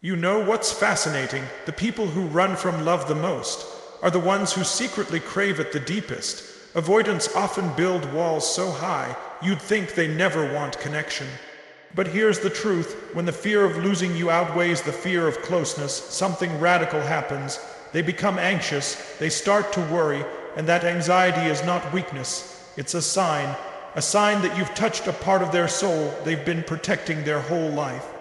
You know what's fascinating? The people who run from love the most are the ones who secretly crave it the deepest. Avoidants often build walls so high, you'd think they never want connection. But here's the truth, when the fear of losing you outweighs the fear of closeness, something radical happens. They become anxious, they start to worry, and that anxiety is not weakness. It's a sign that you've touched a part of their soul they've been protecting their whole life.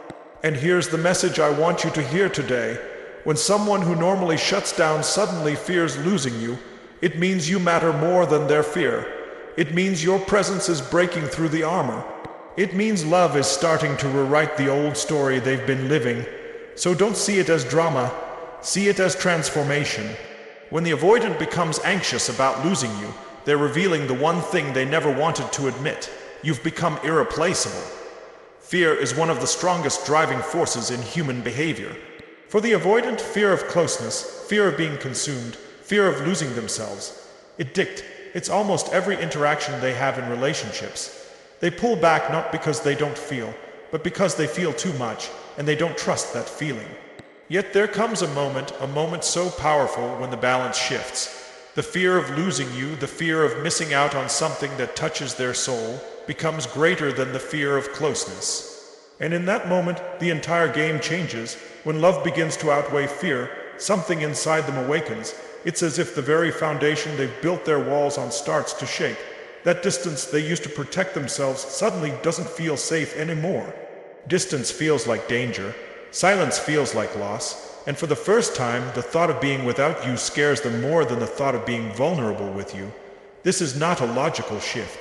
And here's the message I want you to hear today. When someone who normally shuts down suddenly fears losing you, it means you matter more than their fear. It means your presence is breaking through the armor. It means love is starting to rewrite the old story they've been living. So don't see it as drama, see it as transformation. When the avoidant becomes anxious about losing you, they're revealing the one thing they never wanted to admit. You've become irreplaceable. Fear is one of the strongest driving forces in human behavior. For the avoidant, fear of closeness, fear of being consumed, fear of losing themselves. It's almost every interaction they have in relationships. They pull back not because they don't feel, but because they feel too much, and they don't trust that feeling. Yet there comes a moment so powerful when the balance shifts. The fear of losing you, the fear of missing out on something that touches their soul, becomes greater than the fear of closeness. And in that moment, the entire game changes. When love begins to outweigh fear, something inside them awakens. It's as if the very foundation they've built their walls on starts to shake. That distance they used to protect themselves suddenly doesn't feel safe anymore. Distance feels like danger. Silence feels like loss. And for the first time, the thought of being without you scares them more than the thought of being vulnerable with you. This is not a logical shift.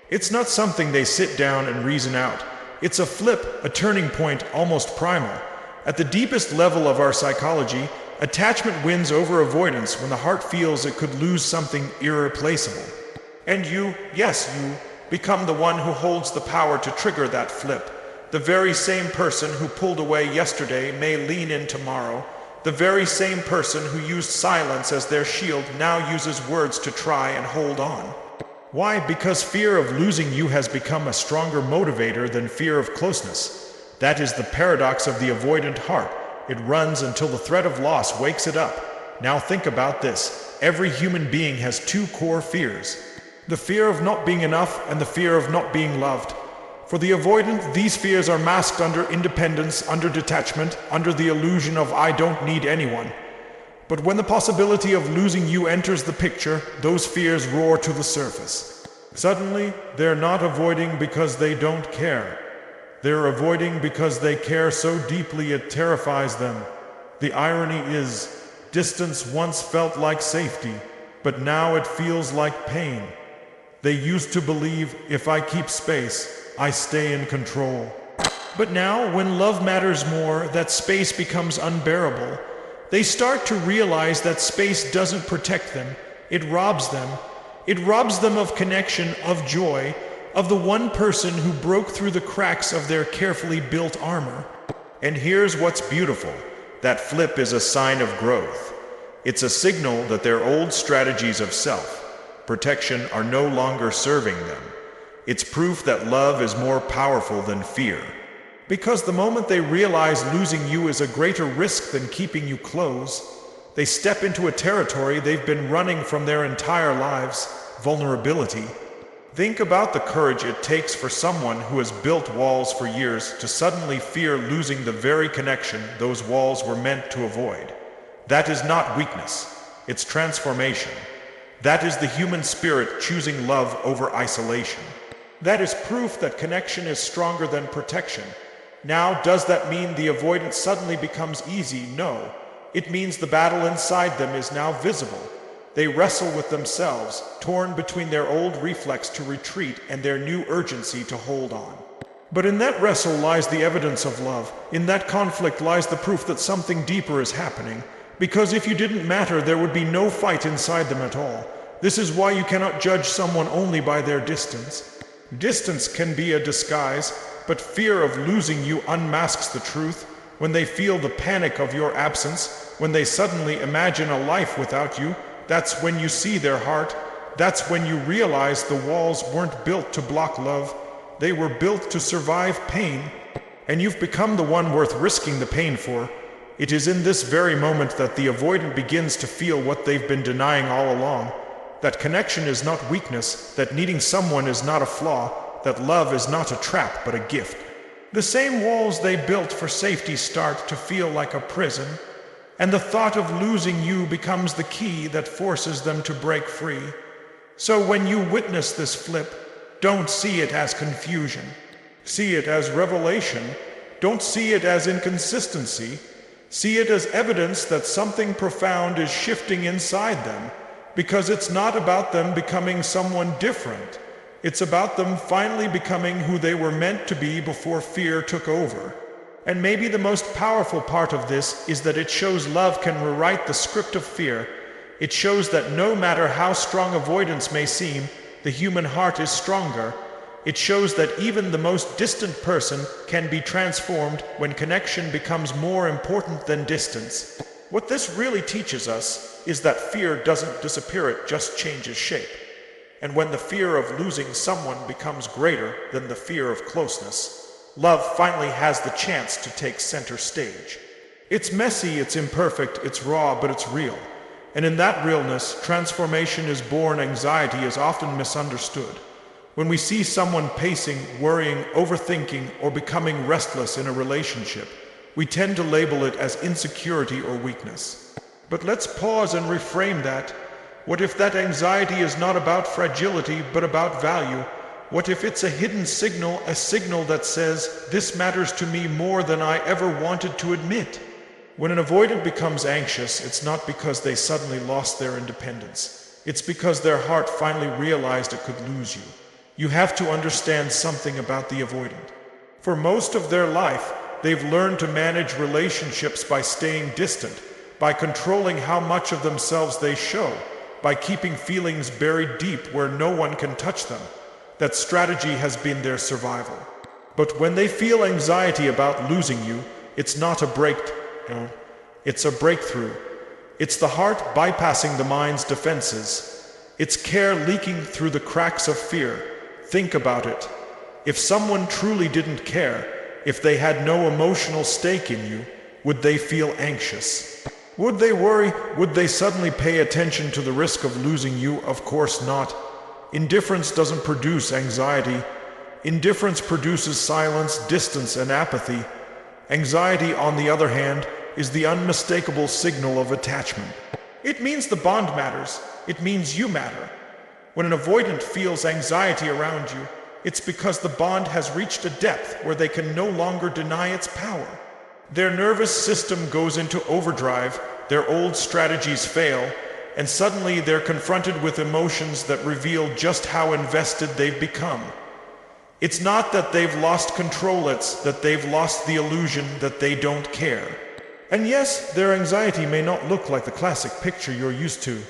It's not something they sit down and reason out. It's a flip, a turning point, almost primal. At the deepest level of our psychology, attachment wins over avoidance when the heart feels it could lose something irreplaceable. And you, yes, you, become the one who holds the power to trigger that flip. The very same person who pulled away yesterday may lean in tomorrow. The very same person who used silence as their shield now uses words to try and hold on. Why? Because fear of losing you has become a stronger motivator than fear of closeness. That is the paradox of the avoidant heart. It runs until the threat of loss wakes it up. Now think about this. Every human being has two core fears. The fear of not being enough and the fear of not being loved. For the avoidant, these fears are masked under independence, under detachment, under the illusion of I don't need anyone. But when the possibility of losing you enters the picture, those fears roar to the surface. Suddenly, they're not avoiding because they don't care. They're avoiding because they care so deeply it terrifies them. The irony is, distance once felt like safety, but now it feels like pain. They used to believe, if I keep space, I stay in control. But now, when love matters more, that space becomes unbearable. They start to realize that space doesn't protect them, it robs them. It robs them of connection, of joy, of the one person who broke through the cracks of their carefully built armor. And here's what's beautiful. That flip is a sign of growth. It's a signal that their old strategies of self-protection are no longer serving them. It's proof that love is more powerful than fear. Because the moment they realize losing you is a greater risk than keeping you close, they step into a territory they've been running from their entire lives, vulnerability. Think about the courage it takes for someone who has built walls for years to suddenly fear losing the very connection those walls were meant to avoid. That is not weakness, it's transformation. That is the human spirit choosing love over isolation. That is proof that connection is stronger than protection. Now, does that mean the avoidance suddenly becomes easy? No. It means the battle inside them is now visible. They wrestle with themselves, torn between their old reflex to retreat and their new urgency to hold on. But in that wrestle lies the evidence of love. In that conflict lies the proof that something deeper is happening. Because if you didn't matter, there would be no fight inside them at all. This is why you cannot judge someone only by their distance. Distance can be a disguise, but fear of losing you unmasks the truth. When they feel the panic of your absence, when they suddenly imagine a life without you, that's when you see their heart. That's when you realize the walls weren't built to block love. They were built to survive pain. And you've become the one worth risking the pain for. It is in this very moment that the avoidant begins to feel what they've been denying all along, that connection is not weakness, that needing someone is not a flaw, that love is not a trap but a gift. The same walls they built for safety start to feel like a prison, and the thought of losing you becomes the key that forces them to break free. So when you witness this flip, don't see it as confusion. See it as revelation. Don't see it as inconsistency. See it as evidence that something profound is shifting inside them, because it's not about them becoming someone different. It's about them finally becoming who they were meant to be before fear took over. And maybe the most powerful part of this is that it shows love can rewrite the script of fear. It shows that no matter how strong avoidance may seem, the human heart is stronger. It shows that even the most distant person can be transformed when connection becomes more important than distance. What this really teaches us is that fear doesn't disappear, it just changes shape. And when the fear of losing someone becomes greater than the fear of closeness, love finally has the chance to take center stage. It's messy, it's imperfect, it's raw, but it's real. And in that realness, transformation is born. Anxiety is often misunderstood. When we see someone pacing, worrying, overthinking, or becoming restless in a relationship, we tend to label it as insecurity or weakness. But let's pause and reframe that. What if that anxiety is not about fragility, but about value? What if it's a hidden signal, a signal that says, "This matters to me more than I ever wanted to admit"? When an avoidant becomes anxious, it's not because they suddenly lost their independence. It's because their heart finally realized it could lose you. You have to understand something about the avoidant. For most of their life, they've learned to manage relationships by staying distant, by controlling how much of themselves they show, by keeping feelings buried deep where no one can touch them. That strategy has been their survival. But when they feel anxiety about losing you, it's not a breakdown, it's a breakthrough. It's the heart bypassing the mind's defenses. It's care leaking through the cracks of fear. Think about it. If someone truly didn't care, if they had no emotional stake in you, would they feel anxious? Would they worry? Would they suddenly pay attention to the risk of losing you? Of course not. Indifference doesn't produce anxiety. Indifference produces silence, distance, and apathy. Anxiety, on the other hand, is the unmistakable signal of attachment. It means the bond matters. It means you matter. When an avoidant feels anxiety around you, it's because the bond has reached a depth where they can no longer deny its power. Their nervous system goes into overdrive, their old strategies fail, and suddenly they're confronted with emotions that reveal just how invested they've become. It's not that they've lost control, it's that they've lost the illusion that they don't care. And yes, their anxiety may not look like the classic picture you're used to.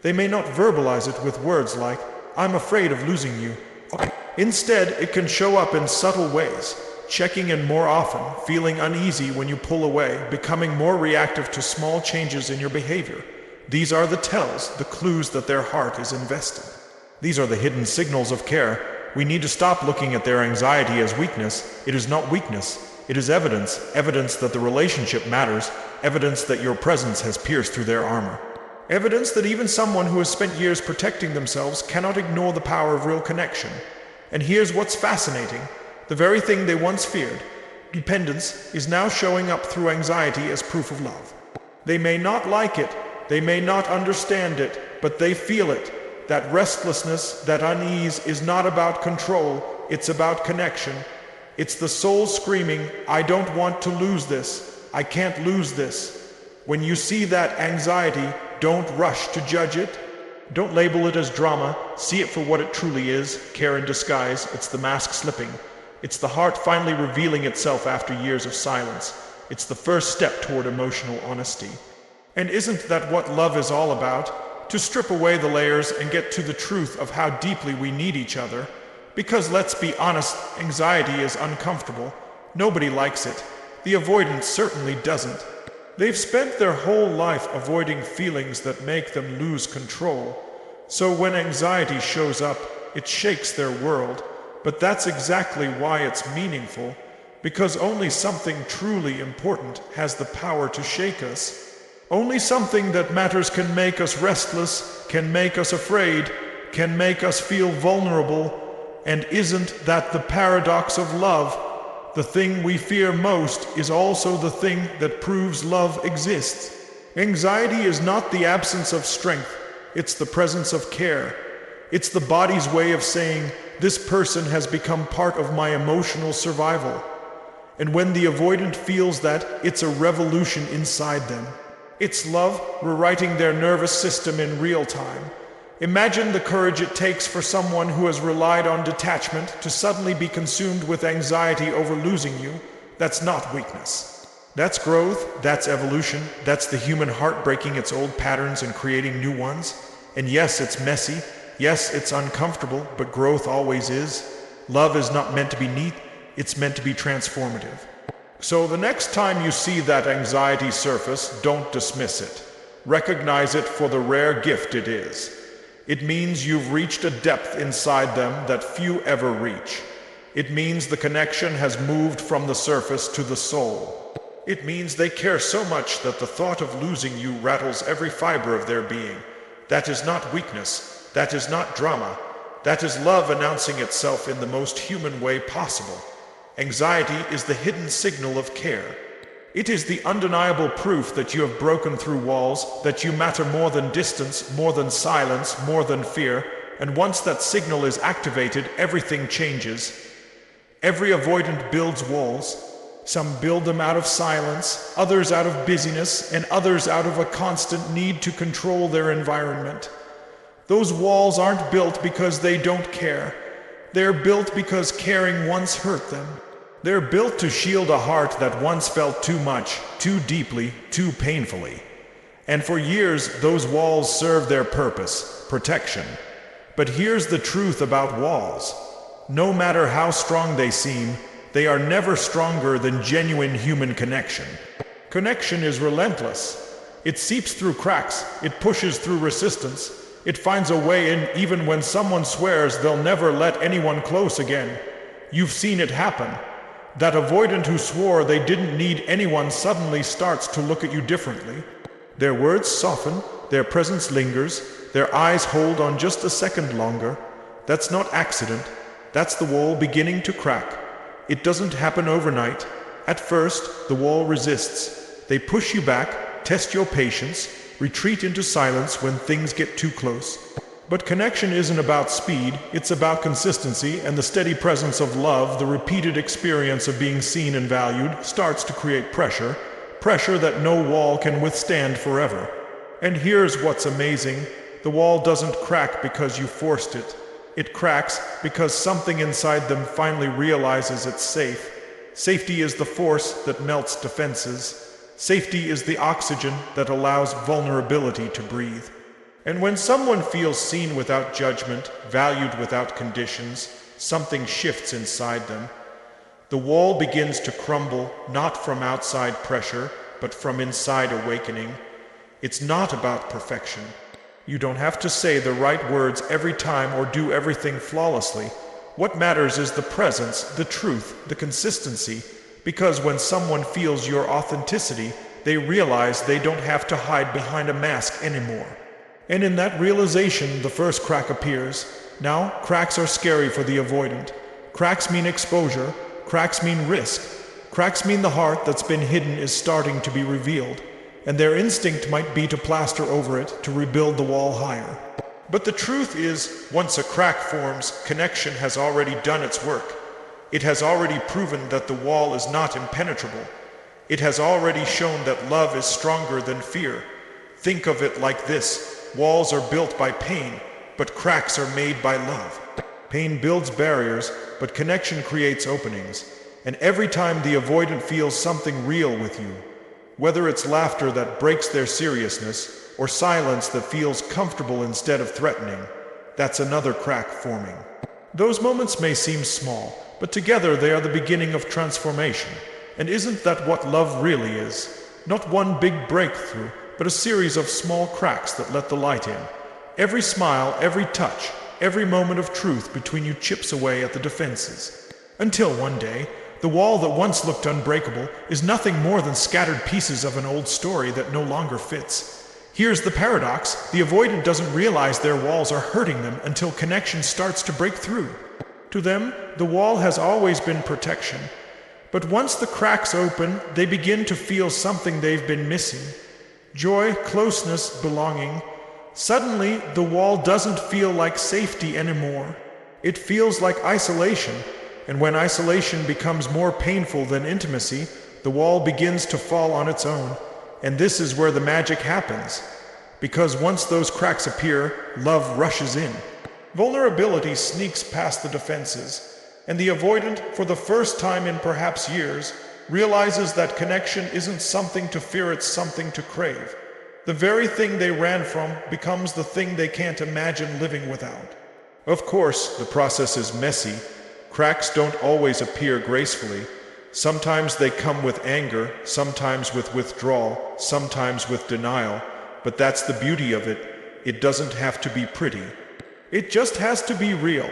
They may not verbalize it with words like, "I'm afraid of losing you." Instead, it can show up in subtle ways, checking in more often, feeling uneasy when you pull away, becoming more reactive to small changes in your behavior. These are the tells, the clues that their heart is invested. These are the hidden signals of care. We need to stop looking at their anxiety as weakness. It is not weakness. It is evidence, evidence that the relationship matters, evidence that your presence has pierced through their armor. Evidence that even someone who has spent years protecting themselves cannot ignore the power of real connection. And here's what's fascinating. The very thing they once feared, dependence, is now showing up through anxiety as proof of love. They may not like it, they may not understand it, but they feel it. That restlessness, that unease is not about control, it's about connection. It's the soul screaming, "I don't want to lose this. I can't lose this." When you see that anxiety, don't rush to judge it. Don't label it as drama. See it for what it truly is, care in disguise. It's the mask slipping. It's the heart finally revealing itself after years of silence. It's the first step toward emotional honesty. And isn't that what love is all about? To strip away the layers and get to the truth of how deeply we need each other. Because let's be honest, anxiety is uncomfortable. Nobody likes it. The avoidant certainly doesn't. They've spent their whole life avoiding feelings that make them lose control. So when anxiety shows up, it shakes their world. But that's exactly why it's meaningful. Because only something truly important has the power to shake us. Only something that matters can make us restless, can make us afraid, can make us feel vulnerable. And isn't that the paradox of love? The thing we fear most is also the thing that proves love exists. Anxiety is not the absence of strength, it's the presence of care. It's the body's way of saying, this person has become part of my emotional survival. And when the avoidant feels that, it's a revolution inside them. It's love rewriting their nervous system in real time. Imagine the courage it takes for someone who has relied on detachment to suddenly be consumed with anxiety over losing you. That's not weakness. That's growth, that's evolution, that's the human heart breaking its old patterns and creating new ones. And yes, it's messy, yes, it's uncomfortable, but growth always is. Love is not meant to be neat, it's meant to be transformative. So the next time you see that anxiety surface, don't dismiss it. Recognize it for the rare gift it is. It means you've reached a depth inside them that few ever reach. It means the connection has moved from the surface to the soul. It means they care so much that the thought of losing you rattles every fiber of their being. That is not weakness. That is not drama. That is love announcing itself in the most human way possible. Anxiety is the hidden signal of care. It is the undeniable proof that you have broken through walls, that you matter more than distance, more than silence, more than fear, and once that signal is activated, everything changes. Every avoidant builds walls. Some build them out of silence, others out of busyness, and others out of a constant need to control their environment. Those walls aren't built because they don't care. They're built because caring once hurt them. They're built to shield a heart that once felt too much, too deeply, too painfully. And for years, those walls served their purpose, protection. But here's the truth about walls. No matter how strong they seem, they are never stronger than genuine human connection. Connection is relentless. It seeps through cracks, it pushes through resistance, it finds a way in even when someone swears they'll never let anyone close again. You've seen it happen. That avoidant who swore they didn't need anyone suddenly starts to look at you differently. Their words soften, their presence lingers, their eyes hold on just a second longer. That's not accident. That's the wall beginning to crack. It doesn't happen overnight. At first, the wall resists. They push you back, test your patience, retreat into silence when things get too close. But connection isn't about speed, it's about consistency, and the steady presence of love, the repeated experience of being seen and valued, starts to create pressure that no wall can withstand forever. And here's what's amazing. The wall doesn't crack because you forced it. It cracks because something inside them finally realizes it's safe. Safety is the force that melts defenses. Safety is the oxygen that allows vulnerability to breathe. And when someone feels seen without judgment, valued without conditions, something shifts inside them. The wall begins to crumble, not from outside pressure, but from inside awakening. It's not about perfection. You don't have to say the right words every time or do everything flawlessly. What matters is the presence, the truth, the consistency, because when someone feels your authenticity, they realize they don't have to hide behind a mask anymore. And in that realization, the first crack appears. Now, cracks are scary for the avoidant. Cracks mean exposure. Cracks mean risk. Cracks mean the heart that's been hidden is starting to be revealed. And their instinct might be to plaster over it, to rebuild the wall higher. But the truth is, once a crack forms, connection has already done its work. It has already proven that the wall is not impenetrable. It has already shown that love is stronger than fear. Think of it like this. Walls are built by pain, but cracks are made by love. Pain builds barriers, but connection creates openings. And every time the avoidant feels something real with you, whether it's laughter that breaks their seriousness, or silence that feels comfortable instead of threatening, that's another crack forming. Those moments may seem small, but together they are the beginning of transformation. And isn't that what love really is? Not one big breakthrough, but a series of small cracks that let the light in. Every smile, every touch, every moment of truth between you chips away at the defenses. Until one day, The wall that once looked unbreakable is nothing more than scattered pieces of an old story that no longer fits. Here's the paradox: the avoidant doesn't realize their walls are hurting them until connection starts to break through. To them, the wall has always been protection. But once the cracks open, they begin to feel something they've been missing. Joy, closeness, belonging. Suddenly, the wall doesn't feel like safety anymore. It feels like isolation. And when isolation becomes more painful than intimacy, the wall begins to fall on its own. And this is where the magic happens. Because once those cracks appear, love rushes in. Vulnerability sneaks past the defenses, and the avoidant, for the first time in perhaps years, realizes that connection isn't something to fear, it's something to crave. The very thing they ran from becomes the thing they can't imagine living without. Of course, the process is messy. Cracks don't always appear gracefully. Sometimes they come with anger, sometimes with withdrawal, sometimes with denial. But that's the beauty of it. It doesn't have to be pretty. It just has to be real.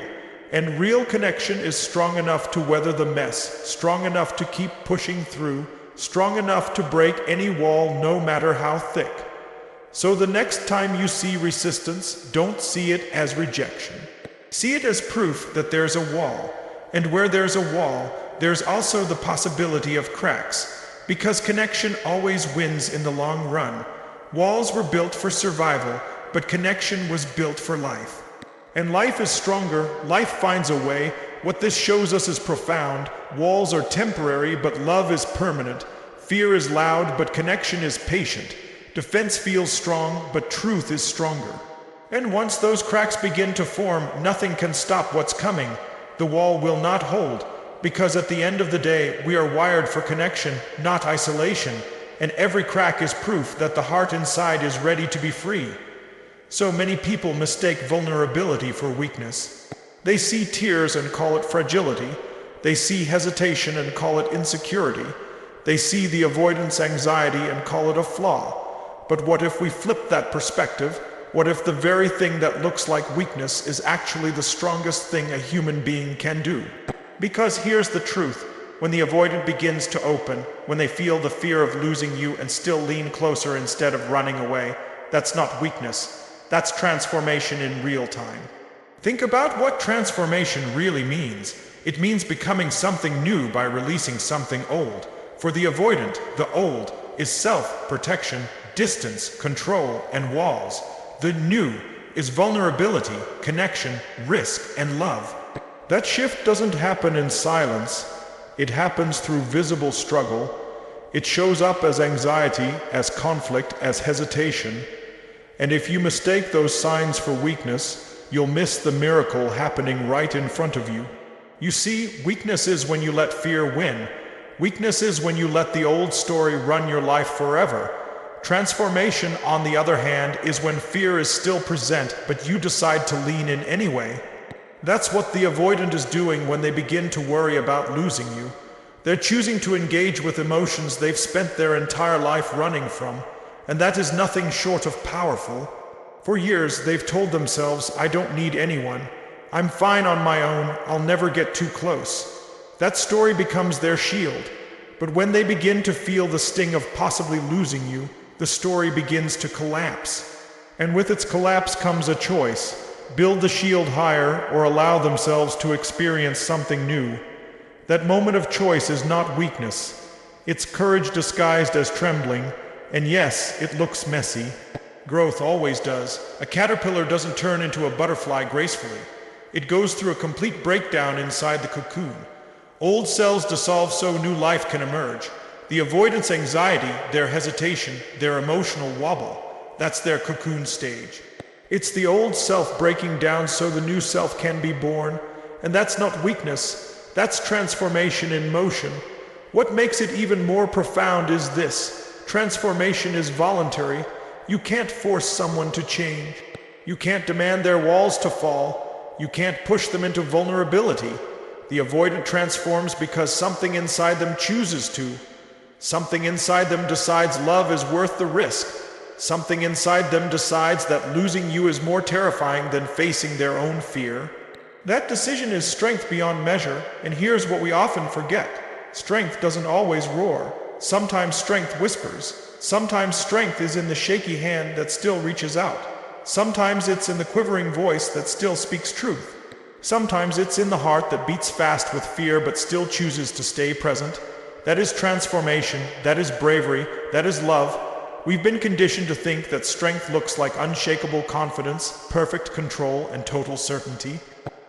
And real connection is strong enough to weather the mess, strong enough to keep pushing through, strong enough to break any wall no matter how thick. So the next time you see resistance, don't see it as rejection. See it as proof that there's a wall. And where there's a wall, there's also the possibility of cracks, because connection always wins in the long run. Walls were built for survival, but connection was built for life. And life is stronger, life finds a way. What this shows us is profound. Walls are temporary, but love is permanent. Fear is loud, but connection is patient. Defense feels strong, but truth is stronger. And once those cracks begin to form, nothing can stop what's coming. The wall will not hold, because at the end of the day, we are wired for connection, not isolation, and every crack is proof that the heart inside is ready to be free. So many people mistake vulnerability for weakness. They see tears and call it fragility. They see hesitation and call it insecurity. They see the avoidance anxiety and call it a flaw. But what if we flip that perspective? What if the very thing that looks like weakness is actually the strongest thing a human being can do? Because here's the truth. When the avoidant begins to open, when they feel the fear of losing you and still lean closer instead of running away, that's not weakness. That's transformation in real time. Think about what transformation really means. It means becoming something new by releasing something old. For the avoidant, the old is self-protection, distance, control, and walls. The new is vulnerability, connection, risk, and love. That shift doesn't happen in silence. It happens through visible struggle. It shows up as anxiety, as conflict, as hesitation. And if you mistake those signs for weakness, you'll miss the miracle happening right in front of you. You see, weakness is when you let fear win. Weakness is when you let the old story run your life forever. Transformation, on the other hand, is when fear is still present, but you decide to lean in anyway. That's what the avoidant is doing when they begin to worry about losing you. They're choosing to engage with emotions they've spent their entire life running from, and that is nothing short of powerful. For years, they've told themselves, I don't need anyone. I'm fine on my own. I'll never get too close. That story becomes their shield. But when they begin to feel the sting of possibly losing you, the story begins to collapse. And with its collapse comes a choice. Build the shield higher or allow themselves to experience something new. That moment of choice is not weakness. It's courage disguised as trembling. And yes, it looks messy. Growth always does. A caterpillar doesn't turn into a butterfly gracefully. It goes through a complete breakdown inside the cocoon. Old cells dissolve so new life can emerge. The avoidance anxiety, their hesitation, their emotional wobble, that's their cocoon stage. It's the old self breaking down so the new self can be born. And that's not weakness, that's transformation in motion. What makes it even more profound is this: transformation is voluntary. You can't force someone to change. You can't demand their walls to fall. You can't push them into vulnerability. The avoidant transforms because something inside them chooses to. Something inside them decides love is worth the risk. Something inside them decides that losing you is more terrifying than facing their own fear. That decision is strength beyond measure, and here's what we often forget. Strength doesn't always roar. Sometimes strength whispers. Sometimes strength is in the shaky hand that still reaches out. Sometimes it's in the quivering voice that still speaks truth. Sometimes it's in the heart that beats fast with fear but still chooses to stay present. That is transformation, that is bravery, that is love. We've been conditioned to think that strength looks like unshakable confidence, perfect control, and total certainty.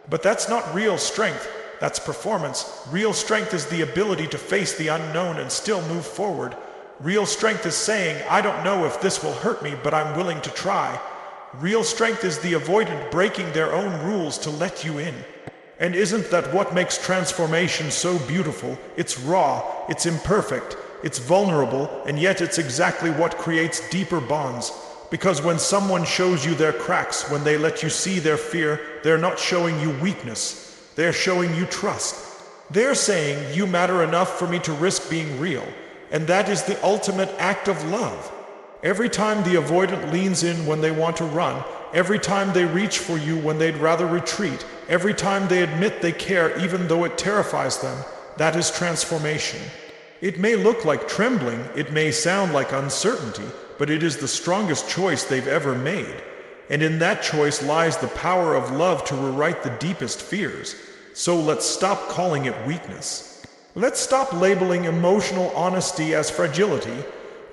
But that's not real strength, that's performance. Real strength is the ability to face the unknown and still move forward. Real strength is saying, I don't know if this will hurt me, but I'm willing to try. Real strength is the avoidant breaking their own rules to let you in. And isn't that what makes transformation so beautiful? It's raw, it's imperfect, it's vulnerable, and yet it's exactly what creates deeper bonds. Because when someone shows you their cracks, when they let you see their fear, they're not showing you weakness, they're showing you trust. They're saying, you matter enough for me to risk being real. And that is the ultimate act of love. Every time the avoidant leans in when they want to run, every time they reach for you when they'd rather retreat, every time they admit they care even though it terrifies them, that is transformation. It may look like trembling, it may sound like uncertainty, but it is the strongest choice they've ever made. And in that choice lies the power of love to rewrite the deepest fears. So let's stop calling it weakness. Let's stop labeling emotional honesty as fragility.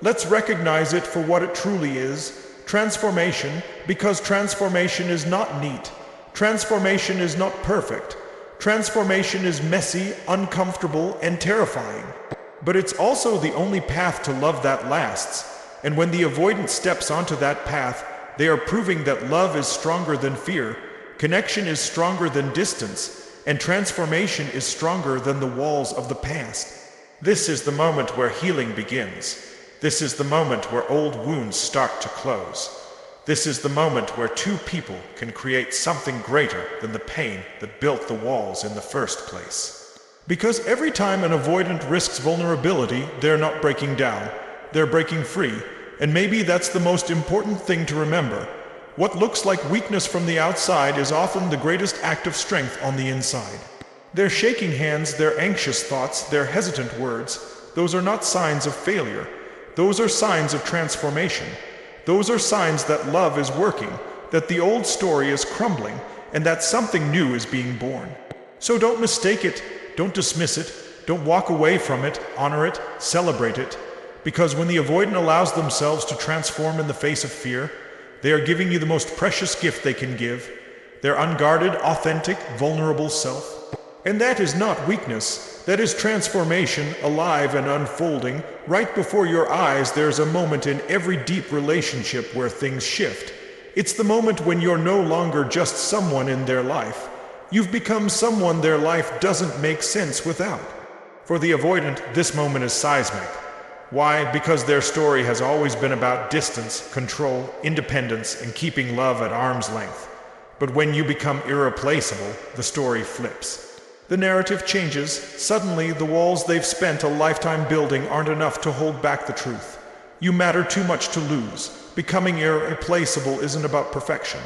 Let's recognize it for what it truly is, transformation, because transformation is not neat. Transformation is not perfect. Transformation is messy, uncomfortable, and terrifying. But it's also the only path to love that lasts. And when the avoidant steps onto that path, they are proving that love is stronger than fear, connection is stronger than distance, and transformation is stronger than the walls of the past. This is the moment where healing begins. This is the moment where old wounds start to close. This is the moment where two people can create something greater than the pain that built the walls in the first place. Because every time an avoidant risks vulnerability, they're not breaking down, they're breaking free. And maybe that's the most important thing to remember. What looks like weakness from the outside is often the greatest act of strength on the inside. Their shaking hands, their anxious thoughts, their hesitant words, those are not signs of failure. Those are signs of transformation. Those are signs that love is working, that the old story is crumbling, and that something new is being born. So don't mistake it, don't dismiss it, don't walk away from it, honor it, celebrate it. Because when the avoidant allows themselves to transform in the face of fear, they are giving you the most precious gift they can give, their unguarded, authentic, vulnerable self. And that is not weakness, that is transformation, alive and unfolding. Right before your eyes, there's a moment in every deep relationship where things shift. It's the moment when you're no longer just someone in their life. You've become someone their life doesn't make sense without. For the avoidant, this moment is seismic. Why? Because their story has always been about distance, control, independence, and keeping love at arm's length. But when you become irreplaceable, the story flips. The narrative changes. Suddenly, the walls they've spent a lifetime building aren't enough to hold back the truth. You matter too much to lose. Becoming irreplaceable isn't about perfection.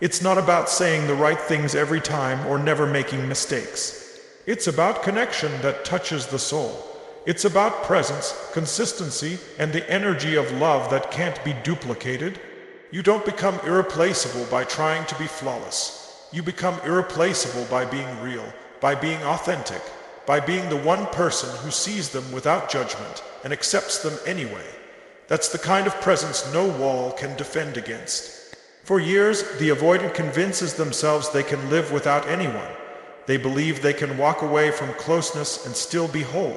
It's not about saying the right things every time or never making mistakes. It's about connection that touches the soul. It's about presence, consistency, and the energy of love that can't be duplicated. You don't become irreplaceable by trying to be flawless. You become irreplaceable by being real, by being authentic, by being the one person who sees them without judgment and accepts them anyway. That's the kind of presence no wall can defend against. For years, the avoidant convinces themselves they can live without anyone. They believe they can walk away from closeness and still be whole.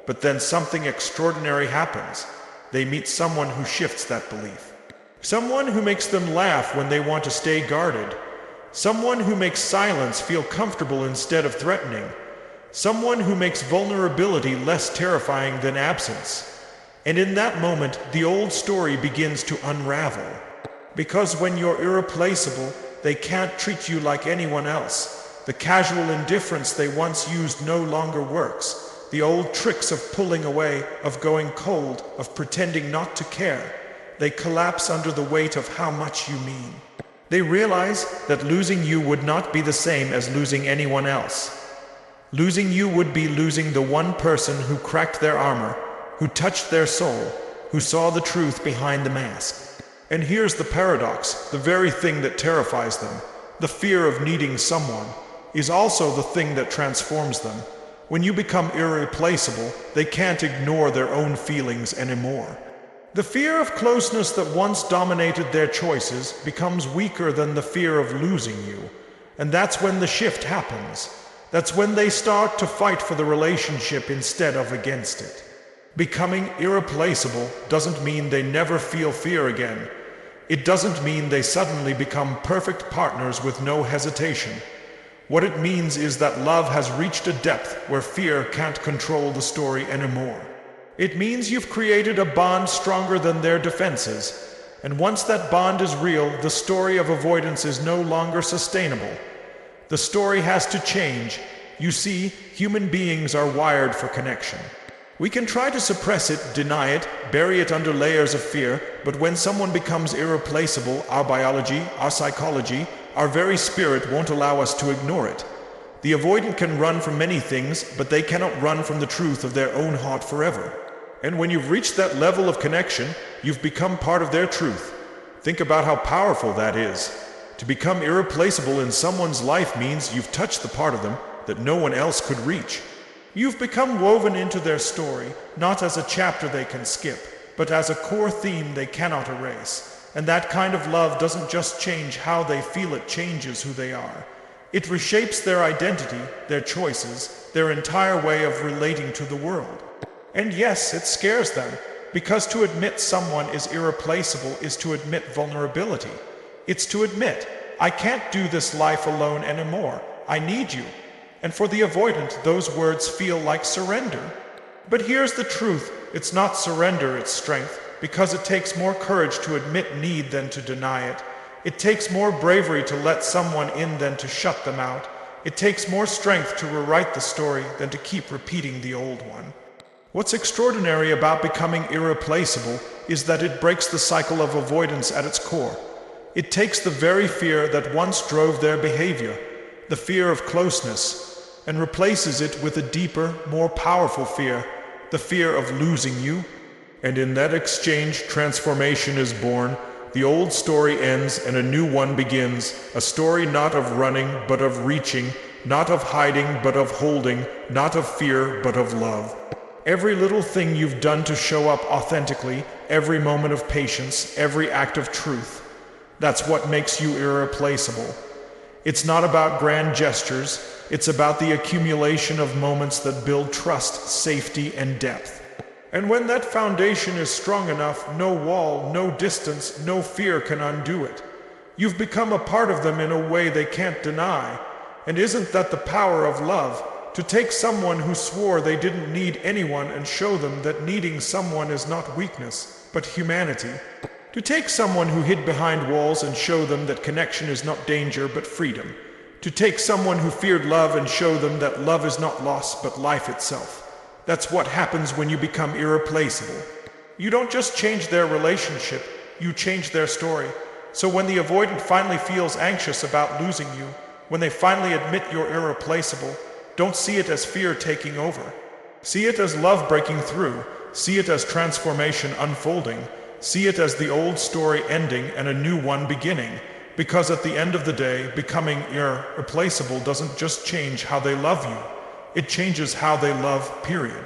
But then something extraordinary happens. They meet someone who shifts that belief. Someone who makes them laugh when they want to stay guarded. Someone who makes silence feel comfortable instead of threatening. Someone who makes vulnerability less terrifying than absence. And in that moment, the old story begins to unravel. Because when you're irreplaceable, they can't treat you like anyone else. The casual indifference they once used no longer works. The old tricks of pulling away, of going cold, of pretending not to care, they collapse under the weight of how much you mean. They realize that losing you would not be the same as losing anyone else. Losing you would be losing the one person who cracked their armor, who touched their soul, who saw the truth behind the mask. And here's the paradox: the very thing that terrifies them, the fear of needing someone, is also the thing that transforms them. When you become irreplaceable, they can't ignore their own feelings anymore. The fear of closeness that once dominated their choices becomes weaker than the fear of losing you. And that's when the shift happens. That's when they start to fight for the relationship instead of against it. Becoming irreplaceable doesn't mean they never feel fear again. It doesn't mean they suddenly become perfect partners with no hesitation. What it means is that love has reached a depth where fear can't control the story anymore. It means you've created a bond stronger than their defenses. And once that bond is real, the story of avoidance is no longer sustainable. The story has to change. You see, human beings are wired for connection. We can try to suppress it, deny it, bury it under layers of fear, but when someone becomes irreplaceable, our biology, our psychology, our very spirit won't allow us to ignore it. The avoidant can run from many things, but they cannot run from the truth of their own heart forever. And when you've reached that level of connection, you've become part of their truth. Think about how powerful that is. To become irreplaceable in someone's life means you've touched the part of them that no one else could reach. You've become woven into their story, not as a chapter they can skip, but as a core theme they cannot erase. And that kind of love doesn't just change how they feel, it changes who they are. It reshapes their identity, their choices, their entire way of relating to the world. And yes, it scares them, because to admit someone is irreplaceable is to admit vulnerability. It's to admit, I can't do this life alone anymore. I need you. And for the avoidant, those words feel like surrender. But here's the truth: it's not surrender, it's strength, because it takes more courage to admit need than to deny it. It takes more bravery to let someone in than to shut them out. It takes more strength to rewrite the story than to keep repeating the old one. What's extraordinary about becoming irreplaceable is that it breaks the cycle of avoidance at its core. It takes the very fear that once drove their behavior, the fear of closeness, and replaces it with a deeper, more powerful fear, the fear of losing you. And in that exchange, transformation is born. The old story ends and a new one begins, a story not of running but of reaching, not of hiding but of holding, not of fear but of love. Every little thing you've done to show up authentically, every moment of patience, every act of truth, that's what makes you irreplaceable. It's not about grand gestures, it's about the accumulation of moments that build trust, safety, and depth. And when that foundation is strong enough, no wall, no distance, no fear can undo it. You've become a part of them in a way they can't deny. And isn't that the power of love? To take someone who swore they didn't need anyone and show them that needing someone is not weakness, but humanity. To take someone who hid behind walls and show them that connection is not danger, but freedom. To take someone who feared love and show them that love is not loss, but life itself. That's what happens when you become irreplaceable. You don't just change their relationship, you change their story. So when the avoidant finally feels anxious about losing you, when they finally admit you're irreplaceable, don't see it as fear taking over. See it as love breaking through. See it as transformation unfolding. See it as the old story ending and a new one beginning. Because at the end of the day, becoming irreplaceable doesn't just change how they love you. It changes how they love, period.